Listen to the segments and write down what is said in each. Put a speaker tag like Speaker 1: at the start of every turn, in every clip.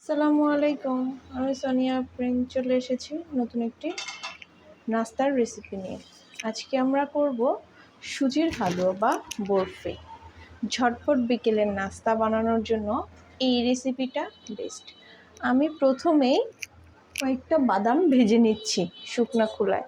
Speaker 1: আসসালামু আলাইকুম। আমি সোনিয়া প্রেম চলে এসেছি নতুন একটি নাস্তার রেসিপি নিয়ে। আজকে আমরা করব সুজির হালুয়া বা বরফি। ঝটপট বিকেলের নাস্তা বানানোর জন্য এই রেসিপিটা বেস্ট। আমি প্রথমেই কয়েকটা বাদাম ভেজে নিচ্ছি শুকনো খোলায়।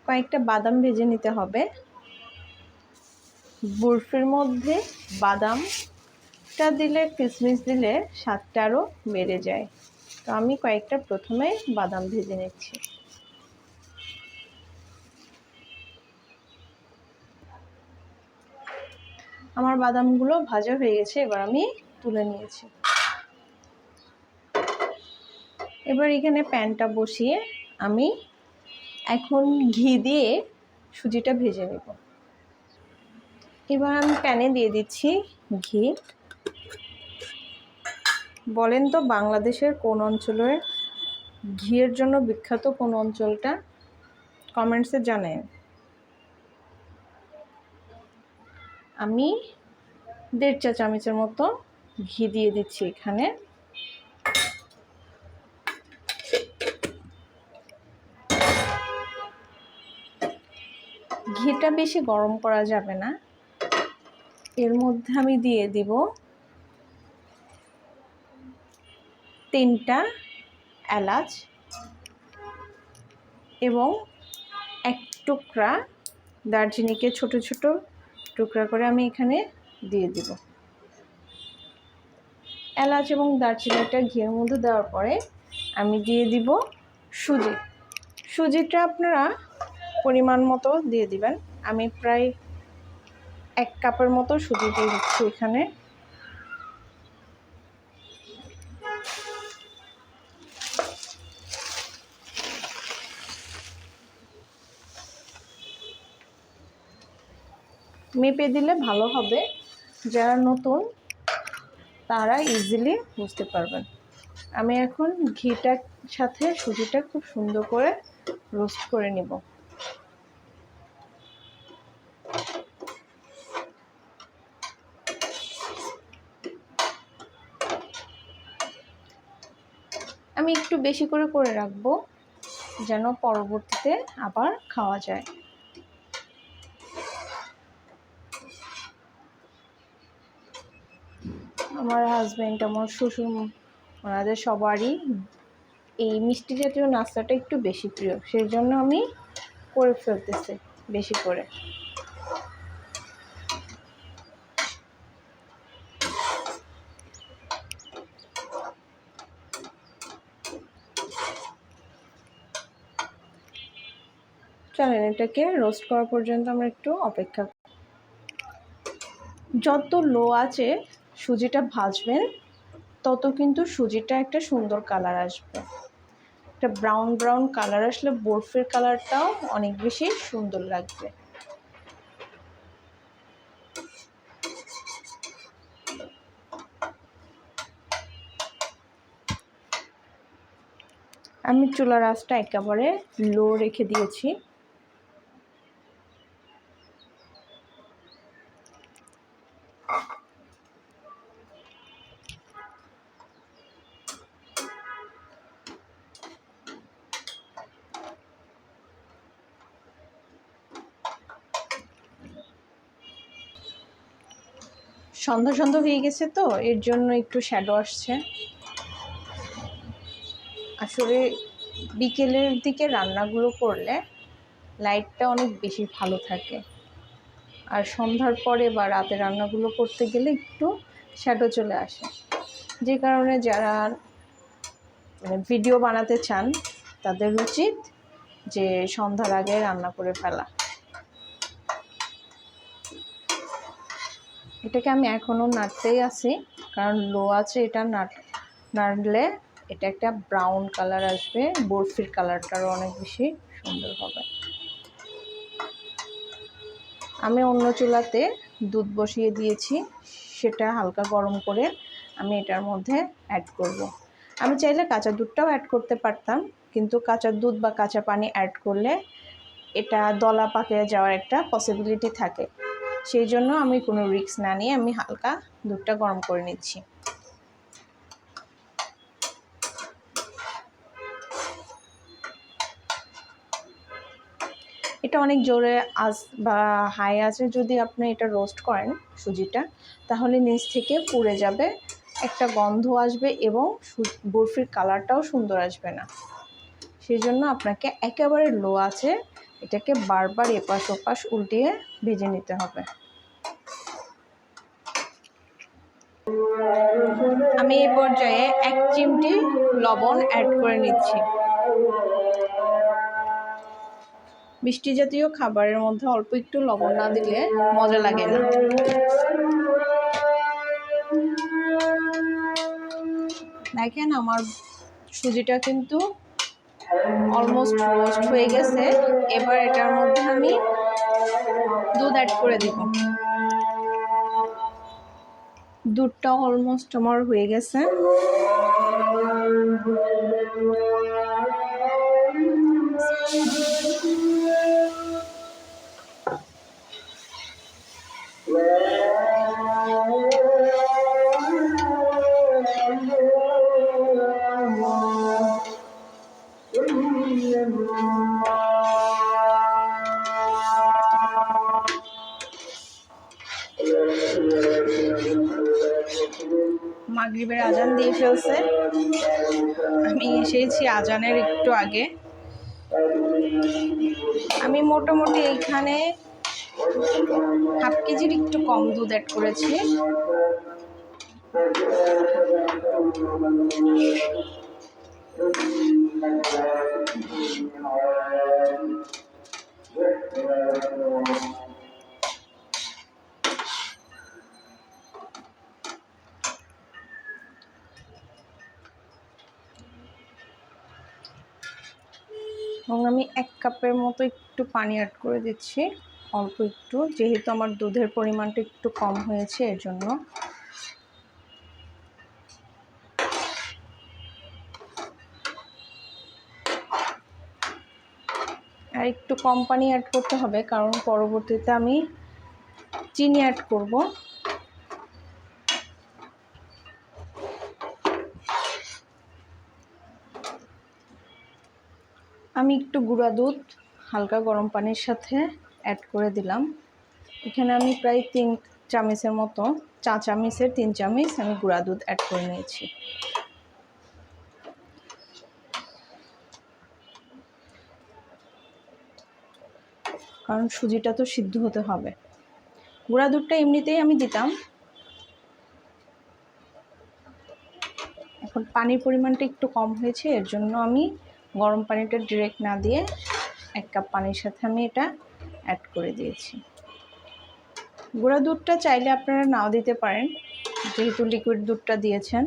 Speaker 1: কয়েকটা বাদাম ভেজে নিতে হবে। বরফির মধ্যে বাদামটা দিলে, কিশমিশ দিলে স্বাদটা আরও বেড়ে যায়। তো আমি কয়েকটা প্রথমে বাদাম ভেজে নিচ্ছি। আমার বাদামগুলো ভাজা হয়ে গেছে, এবার আমি তুলে নিয়েছি। এবার এখানে প্যানটা বসিয়ে আমি এখন ঘি দিয়ে সুজিটা ভেজে নেব। এবার আমি প্যানে দিয়ে দিচ্ছি ঘি। বলেন তো বাংলাদেশের কোন অঞ্চলের ঘিয়ের জন্য বিখ্যাত, কোন অঞ্চলটা? কমেন্টসে জানেন। আমি 1.5 চা চামচের মতো ঘি দিয়ে দিচ্ছি এখানে। ঘিটা বেশি গরম করা যাবে না। এর মধ্যে আমি দিয়ে দিব 3টা এলাচ এবং 1 টুকরা দারচিনিকে ছোট ছোট টুকরা করে আমি এখানে দিয়ে দিব। এলাচ এবং দারচিনিটা ঘিয়ের মধ্যে দেওয়ার পরে আমি দিয়ে দিব সুজিটা আপনারা পরিমাণ মতো দিয়ে দিবেন। আমি প্রায় 1 কাপের মতো সুজি দিয়ে দিচ্ছি এখানে। মেপে দিলে ভালো হবে, যারা নতুন তারা ইজিলি বুঝতে পারবেন। আমি এখন ঘিটার সাথে সুজিটা খুব সুন্দর করে রোস্ট করে নিব। আমি একটু বেশি করে রাখবো যেন পরবর্তীতে আবার খাওয়া যায়। আমার হাজব্যান্ড, আমার শ্বশুর, ওনাদের সবারই এই মিষ্টি জাতীয় নাস্তাটা একটু বেশি প্রিয়, সেই জন্য আমি করে ফেলতেছি বেশি করে। চলেন এটাকে রোস্ট করা পর্যন্ত আমরা একটু অপেক্ষা। যত লো আছে সুজিটা ভাজবেন তত কিন্তু সুজিটা একটা সুন্দর কালার আসবে। একটা ব্রাউন ব্রাউন কালার আসলে বরফির কালারটাও অনেক বেশি সুন্দর লাগবে। আমি চুলার আঁচটা একেবারে লো রেখে দিয়েছি। সন্ধ্যা সন্ধ্যা হয়ে গেছে তো এর জন্য একটু শ্যাডো আসছে। আসলে বিকেলের দিকে রান্নাগুলো করলে লাইটটা অনেক বেশি ভালো থাকে, আর সন্ধ্যার পরে বা রাতে রান্নাগুলো করতে গেলে একটু শ্যাডো চলে আসে। যে কারণে যারা ভিডিও বানাতে চান তাদের উচিত যে সন্ধ্যার আগে রান্না করে ফেলা। এটাকে আমি এখনও নাড়তেই আছি, কারণ লো আছে। এটা নাড়লে এটা একটা ব্রাউন কালার আসবে, বরফির কালারটারও অনেক বেশি সুন্দর হবে। আমি অন্য চুলাতে দুধ বসিয়ে দিয়েছি, সেটা হালকা গরম করে আমি এটার মধ্যে অ্যাড করব। আমি চাইলে কাঁচা দুধটাও অ্যাড করতে পারতাম, কিন্তু কাঁচা দুধ বা কাঁচা পানি অ্যাড করলে এটা দলা পাকে যাওয়ার একটা পসিবিলিটি থাকে। সেই জন্য আমি কোনো রিস্ক না নিয়ে আমি হালকা দুধটা গরম করে নিচ্ছি। এটা অনেক জোরে আঁচ বা হাই আঁচে যদি আপনি এটা রোস্ট করেন সুজিটা, তাহলে নিচ থেকে পুড়ে যাবে, একটা গন্ধ আসবে এবং বরফির কালারটাও সুন্দর আসবে না। সেই জন্য আপনাকে একেবারে লো আঁচে এটাকে বারবার এপাশ ওপাশ উল্টিয়ে ভেজে নিতে হবে। আমি এই পর্যায়ে 1 চিমটি লবণ অ্যাড করে নিচ্ছি। মিষ্টি জাতীয় খাবারের মধ্যে অল্প একটু লবণ না দিলে মজা লাগে না। দেখেন আমার সুজিটা কিন্তু অলমোস্ট রোস্ট হয়ে গেছে। এবার এটার মধ্যে আমি দুধ অ্যাড করে দিব। দুধটা অলমোস্ট আমার হয়ে গেছে। মাগরিবের আজান দিয়ে ফেলছে। আমি এসেছি আজানের একটু আগে। আমি মোটামুটি এইখানে হাফ কেজির একটু কম দুধ অ্যাড করেছি। এবং আমি 1 কাপের মতো একটু পানি অ্যাড করে দিচ্ছি, অল্প একটু, যেহেতু আমার দুধের পরিমাণটা একটু কম হয়েছে এর জন্য। আর একটু কম পানি অ্যাড করতে হবে, কারণ পরবর্তীতে আমি চিনি অ্যাড করব। আমি একটু গুঁড়া দুধ হালকা গরম পানির সাথে অ্যাড করে দিলাম। এখানে আমি প্রায় 3 চামচের মতো, চা চামচের 3 চামচ আমি গুঁড়া দুধ অ্যাড করে নিয়েছি। কারণ সুজিটা তো সিদ্ধ হতে হবে। গুঁড়া দুধটা এমনিতেই আমি দিতাম। এখন পানির পরিমাণটা একটু কম হয়েছে, এর জন্য আমি গরম পানিটা ডিরেক্ট না দিয়ে 1 কাপ পানির সাথে আমি এটা অ্যাড করে দিয়েছি। গুঁড়া দুধটা চাইলে আপনারা নাও দিতে পারেন, যেহেতু লিকুইড দুধটা দিয়েছেন।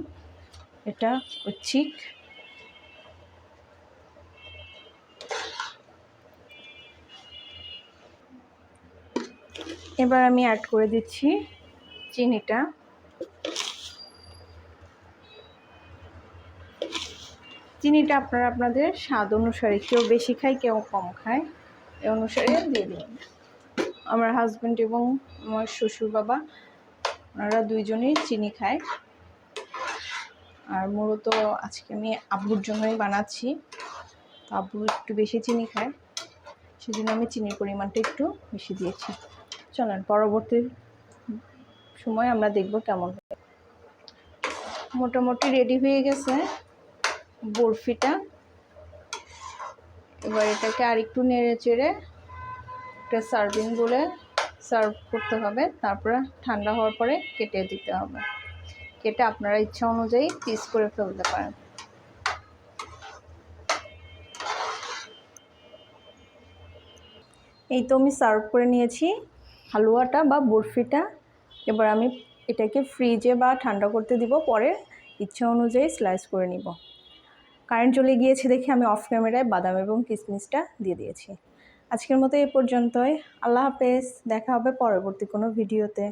Speaker 1: এটা ঐচ্ছিক। এবার আমি অ্যাড করে দিচ্ছি চিনিটা। চিনিটা আপনারা আপনাদের স্বাদ অনুসারে, কেউ বেশি খায় কেউ কম খায়, এ অনুসারে দিয়ে দিন। আমার হাজব্যান্ড এবং আমার শ্বশুর বাবা, ওনারা দুইজনেই চিনি খায়। আর মূলত আজকে আমি আব্বুর জন্যই বানাচ্ছি, আব্বু একটু বেশি চিনি খায়, সেজন্য আমি চিনির পরিমাণটা একটু বেশি দিয়েছি। চলেন পরবর্তী সময় আমরা দেখব কেমন হয়। মোটামুটি রেডি হয়ে গেছে বরফিটা। এবার এটাকে আর একটু নেড়ে চেড়ে একটা সার্ভিং বলে সার্ভ করতে হবে। তারপরে ঠান্ডা হওয়ার পরে কেটে দিতে হবে। কেটে আপনারা ইচ্ছা অনুযায়ী পিস করে ফেলতে পারেন। এই তো আমি সার্ভ করে নিয়েছি হালুয়াটা বা বরফিটা। এবার আমি এটাকে ফ্রিজে বা ঠান্ডা করতে দিব, পরে ইচ্ছা অনুযায়ী স্লাইস করে নিব। কারেন্ট চলে গিয়েছে দেখে আমি অফ ক্যামেরায় বাদাম এবং কিশমিশটা দিয়ে দিয়েছি। আজকের মতো এই পর্যন্তই। আল্লাহ হাফেজ। দেখা হবে পরবর্তী কোনো ভিডিওতে।